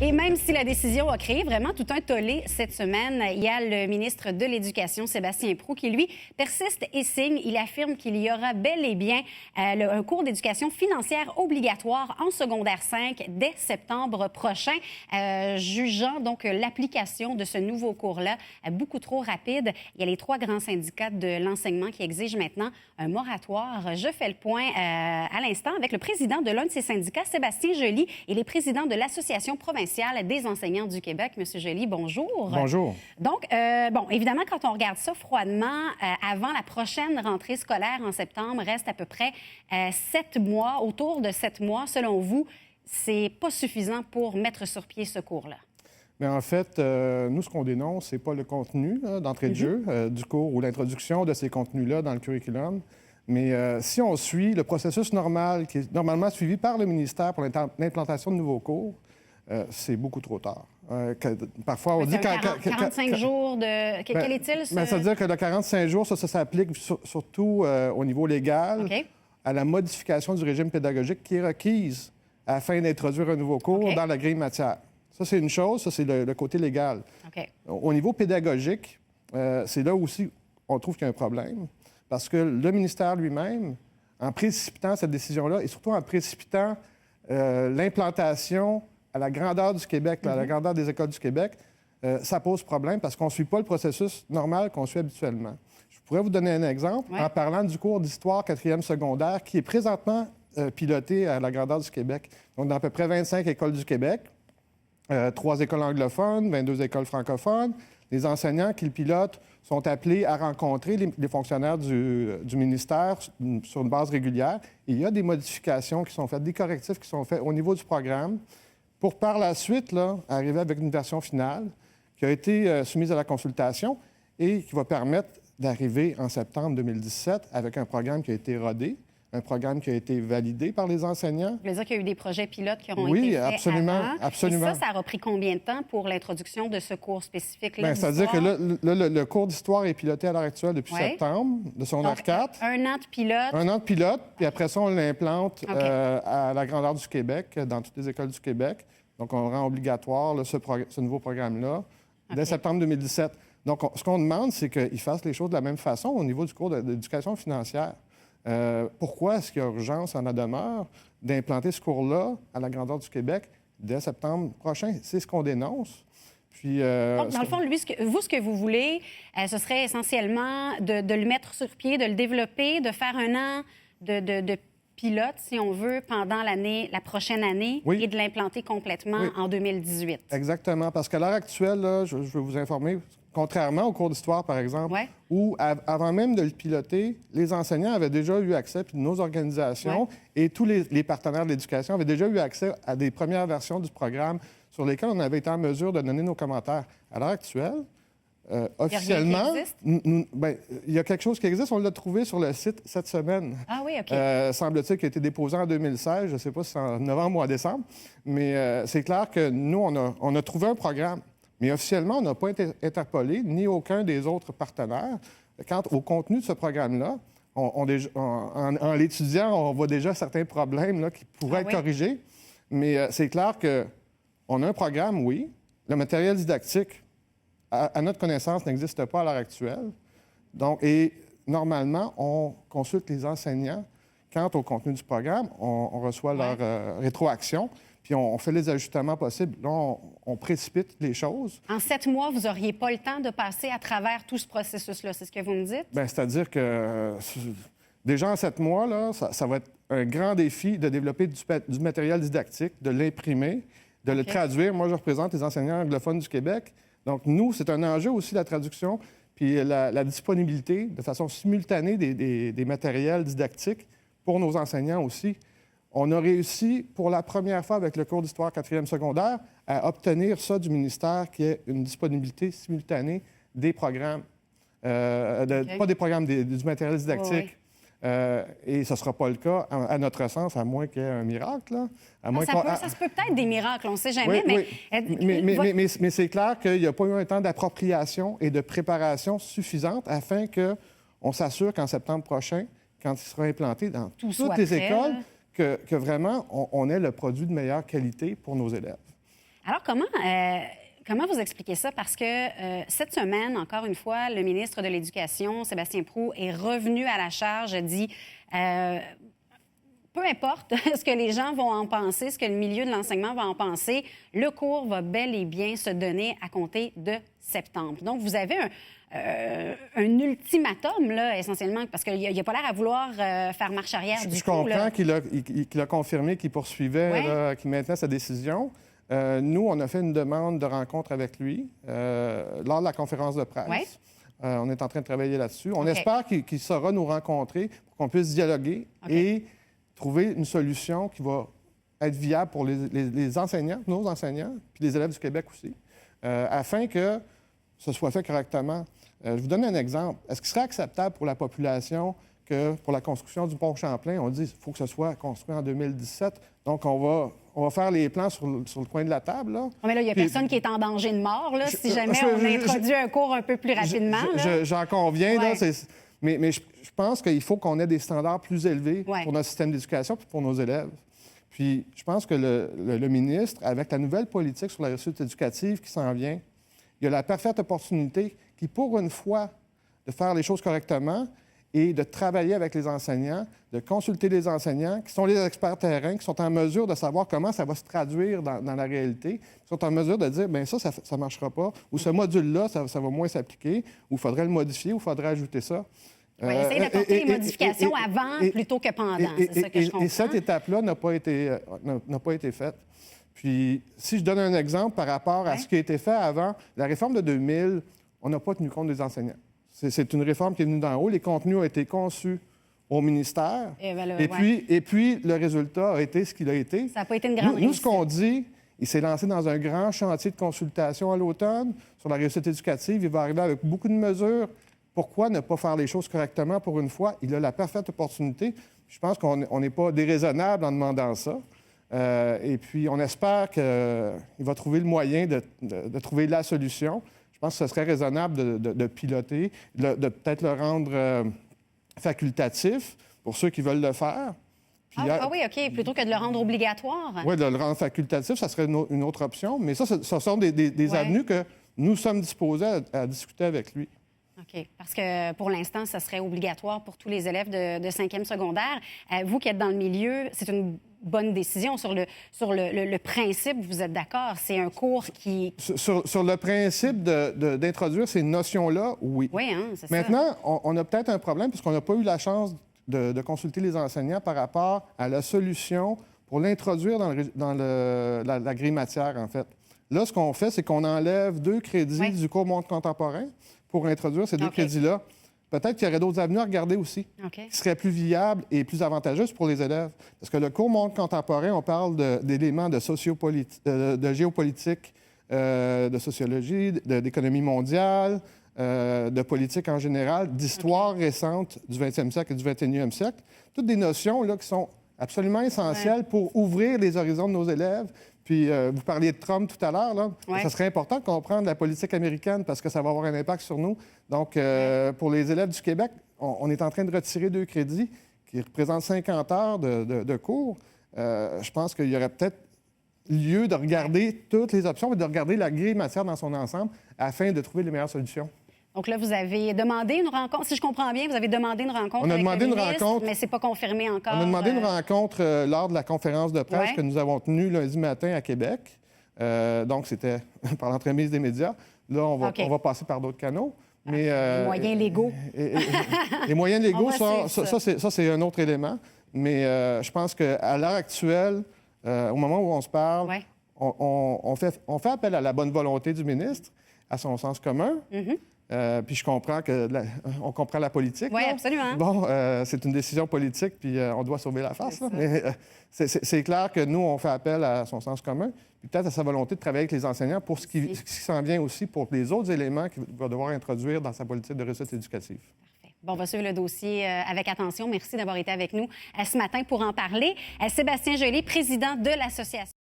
Et même si la décision a créé vraiment tout un tollé cette semaine, il y a le ministre de l'Éducation, Sébastien Proulx, qui, lui, persiste et signe. Il affirme qu'il y aura bel et bien un cours d'éducation financière obligatoire en secondaire 5 dès septembre prochain, jugeant donc l'application de ce nouveau cours-là beaucoup trop rapide. Il y a les 3 grands syndicats de l'enseignement qui exigent maintenant un moratoire. Je fais le point à l'instant avec le président de l'un de ces syndicats, Sébastien Joly, et les présidents de l'Association provinciale des enseignants du Québec. Monsieur Joly, bonjour. Bonjour. Donc, évidemment, quand on regarde ça froidement, avant la prochaine rentrée scolaire en septembre, reste à peu près 7 mois, autour de 7 mois. Selon vous, c'est pas suffisant pour mettre sur pied ce cours-là? Mais en fait, nous, ce qu'on dénonce, c'est pas le contenu d'entrée de jeu du cours ou l'introduction de ces contenus-là dans le curriculum. Mais si on suit le processus normal qui est normalement suivi par le ministère pour l'implantation de nouveaux cours, c'est beaucoup trop tard. Parfois, on dit... 45 jours de... Quel est-il? Ça veut dire que le 45 jours, ça s'applique surtout au niveau légal, à la modification du régime pédagogique qui est requise afin d'introduire un nouveau cours dans la grille matière. Ça, c'est une chose, ça, c'est le côté légal. Au niveau pédagogique, c'est là aussi on trouve qu'il y a un problème, parce que le ministère lui-même, en précipitant cette décision-là, et surtout en précipitant l'implantation à la grandeur du Québec, à la grandeur des écoles du Québec, ça pose problème parce qu'on ne suit pas le processus normal qu'on suit habituellement. Je pourrais vous donner un exemple en parlant du cours d'histoire 4e secondaire qui est présentement piloté à la grandeur du Québec. Donc, dans à peu près 25 écoles du Québec, 3 écoles anglophones, 22 écoles francophones. Les enseignants qui le pilotent sont appelés à rencontrer les fonctionnaires du ministère sur une base régulière. Et il y a des modifications qui sont faites, des correctifs qui sont faits au niveau du programme pour par la suite arriver avec une version finale qui a été soumise à la consultation et qui va permettre d'arriver en septembre 2017 avec un programme qui a été rodé, un programme qui a été validé par les enseignants. Vous voulez dire qu'il y a eu des projets pilotes qui ont été faits absolument, avant. absolument. Et ça aura pris combien de temps pour l'introduction de ce cours spécifique-là? C'est-à-dire que le cours d'histoire est piloté à l'heure actuelle depuis septembre, de secondaire 4. Un an de pilote. Un an de pilote, puis après ça, on l'implante à la grandeur du Québec, dans toutes les écoles du Québec. Donc, on rend obligatoire ce nouveau programme-là dès septembre 2017. Donc, ce qu'on demande, c'est qu'ils fassent les choses de la même façon au niveau du cours d'éducation financière. Pourquoi est-ce qu'il y a urgence en la demeure d'implanter ce cours-là à la grandeur du Québec dès septembre prochain? C'est ce qu'on dénonce. Puis, donc, dans le fond, ce que vous voulez, ce serait essentiellement de le mettre sur pied, de le développer, de faire un an de pilote, si on veut, pendant la prochaine année et de l'implanter complètement en 2018. Exactement, parce qu'à l'heure actuelle, là, je veux vous informer, contrairement au cours d'histoire, par exemple, où avant même de le piloter, les enseignants avaient déjà eu accès, puis nos organisations et tous les partenaires de l'éducation avaient déjà eu accès à des premières versions du programme sur lesquelles on avait été en mesure de donner nos commentaires. À l'heure actuelle, officiellement, il y a quelque chose qui existe. On l'a trouvé sur le site cette semaine. Ah oui, OK. Semble-t-il qu'il a été déposé en 2016. Je ne sais pas si c'est en novembre ou en décembre. Mais c'est clair que nous, on a trouvé un programme. Mais officiellement, on n'a pas été interpellé, ni aucun des autres partenaires. Quant au contenu de ce programme-là, en l'étudiant, on voit déjà certains problèmes qui pourraient être corrigés. Mais c'est clair qu'on a un programme, oui. Le matériel didactique, à notre connaissance, n'existe pas à l'heure actuelle. Donc, et normalement, on consulte les enseignants. Quant au contenu du programme, on reçoit leur rétroaction, puis on fait les ajustements possibles. Là, on précipite les choses. En 7 mois, vous n'auriez pas le temps de passer à travers tout ce processus-là, c'est ce que vous me dites? Bien, c'est-à-dire que déjà en 7 mois, là, ça va être un grand défi de développer du matériel didactique, de l'imprimer, de le traduire. Moi, je représente les enseignants anglophones du Québec. Donc, nous, c'est un enjeu aussi, la traduction, puis la disponibilité de façon simultanée des matériels didactiques pour nos enseignants aussi. On a réussi, pour la première fois avec le cours d'histoire 4e secondaire, à obtenir ça du ministère, qui est une disponibilité simultanée des programmes. Pas des programmes, du matériel didactique. Et ce ne sera pas le cas, à notre sens, à moins qu'il y ait un miracle. Là. Ça se peut peut-être des miracles, on ne sait jamais, mais c'est clair qu'il n'y a pas eu un temps d'appropriation et de préparation suffisante afin qu'on s'assure qu'en septembre prochain, quand il sera implanté dans toutes les écoles, que vraiment, on ait le produit de meilleure qualité pour nos élèves. Alors, comment vous expliquez ça? Parce que cette semaine, encore une fois, le ministre de l'Éducation, Sébastien Proulx, est revenu à la charge, a dit peu importe ce que les gens vont en penser, ce que le milieu de l'enseignement va en penser, le cours va bel et bien se donner à compter de septembre. Donc, vous avez un ultimatum, là, essentiellement, parce qu'il n'a pas l'air à vouloir faire marche arrière du tout. Je comprends qu'il a confirmé qu'il poursuivait, qu'il maintenait sa décision. Nous, on a fait une demande de rencontre avec lui lors de la conférence de presse. Ouais. On est en train de travailler là-dessus. On espère qu'il saura nous rencontrer pour qu'on puisse dialoguer et trouver une solution qui va être viable pour les enseignants, nos enseignants, puis les élèves du Québec aussi, afin que ce soit fait correctement. Je vous donne un exemple. Est-ce qu'il serait acceptable pour la population que pour la construction du pont Champlain, on dit qu'il faut que ce soit construit en 2017, donc on va faire les plans sur le coin de la table. Là. Mais là, il n'y a personne qui est en danger de mort, là, si jamais on introduit un cours un peu plus rapidement. J'en conviens, là, mais je pense qu'il faut qu'on ait des standards plus élevés pour notre système d'éducation et pour nos élèves. Puis je pense que le ministre, avec la nouvelle politique sur la réussite éducative qui s'en vient, il a la parfaite opportunité qui, pour une fois, de faire les choses correctement et de travailler avec les enseignants, de consulter les enseignants qui sont les experts terrain, qui sont en mesure de savoir comment ça va se traduire dans la réalité, qui sont en mesure de dire, bien ça ne marchera pas, ou ce module-là, ça va moins s'appliquer, ou il faudrait le modifier, ou il faudrait ajouter ça. Essayer d'apporter les modifications avant plutôt que pendant, c'est ça que je comprends. Et cette étape-là n'a pas été faite. Puis, si je donne un exemple par rapport à ce qui a été fait avant, la réforme de 2000, on n'a pas tenu compte des enseignants. C'est une réforme qui est venue d'en haut. Les contenus ont été conçus au ministère. Et puis, le résultat a été ce qu'il a été. Ça n'a pas été une grande réussite. Nous, ce qu'on dit, il s'est lancé dans un grand chantier de consultation à l'automne sur la réussite éducative. Il va arriver avec beaucoup de mesures. Pourquoi ne pas faire les choses correctement pour une fois? Il a la parfaite opportunité. Je pense qu'on n'est pas déraisonnable en demandant ça. Et puis, on espère qu'il va trouver le moyen de trouver la solution. Je pense que ce serait raisonnable de piloter, de peut-être le rendre facultatif pour ceux qui veulent le faire. Puis, oui, OK. Plutôt que de le rendre obligatoire. Oui, de le rendre facultatif, ça serait une autre option. Mais ça, ce sont des avenues que nous sommes disposés à discuter avec lui. OK. Parce que pour l'instant, ça serait obligatoire pour tous les élèves de 5e secondaire. Vous qui êtes dans le milieu, c'est une bonne décision. Sur le principe, vous êtes d'accord? C'est un cours qui... Sur le principe d'introduire ces notions-là, oui. Oui, hein, c'est ça. Maintenant, on a peut-être un problème puisqu'on n'a pas eu la chance de consulter les enseignants par rapport à la solution pour l'introduire dans la grille matière, en fait. Là, ce qu'on fait, c'est qu'on enlève 2 crédits du cours monde contemporain pour introduire ces 2 crédits-là. Peut-être qu'il y aurait d'autres avenues à regarder aussi, qui seraient plus viables et plus avantageuses pour les élèves. Parce que le cours monde contemporain, on parle d'éléments de géopolitique, de sociologie, d'économie mondiale, de politique en général, d'histoire récente du 20e siècle et du 21e siècle. Toutes des notions là, qui sont absolument essentielles pour ouvrir les horizons de nos élèves. Puis, vous parliez de Trump tout à l'heure. Ça serait important de comprendre la politique américaine parce que ça va avoir un impact sur nous. Donc, pour les élèves du Québec, on est en train de retirer 2 crédits qui représentent 50 heures de cours. Je pense qu'il y aurait peut-être lieu de regarder toutes les options et de regarder la grille matière dans son ensemble afin de trouver les meilleures solutions. Donc là, vous avez demandé une rencontre. Si je comprends bien, vous avez demandé une rencontre avec le ministre, mais ce n'est pas confirmé encore. On a demandé une rencontre lors de la conférence de presse que nous avons tenue lundi matin à Québec. Donc, c'était par l'entremise des médias. Là, on va passer par d'autres canaux. Mais, les moyens légaux. Les moyens légaux, ça c'est un autre élément. Mais je pense qu'à l'heure actuelle, au moment où on se parle, on fait appel à la bonne volonté du ministre, à son sens commun. Puis je comprends on comprend la politique. Oui, absolument. Bon, c'est une décision politique, puis on doit sauver la face. Là. Mais c'est clair que nous, on fait appel à son sens commun, puis peut-être à sa volonté de travailler avec les enseignants pour ce qui s'en vient aussi pour les autres éléments qu'il va devoir introduire dans sa politique de réussite éducative. Parfait. Bon, on va suivre le dossier avec attention. Merci d'avoir été avec nous ce matin pour en parler. Sébastien Joly, président de l'Association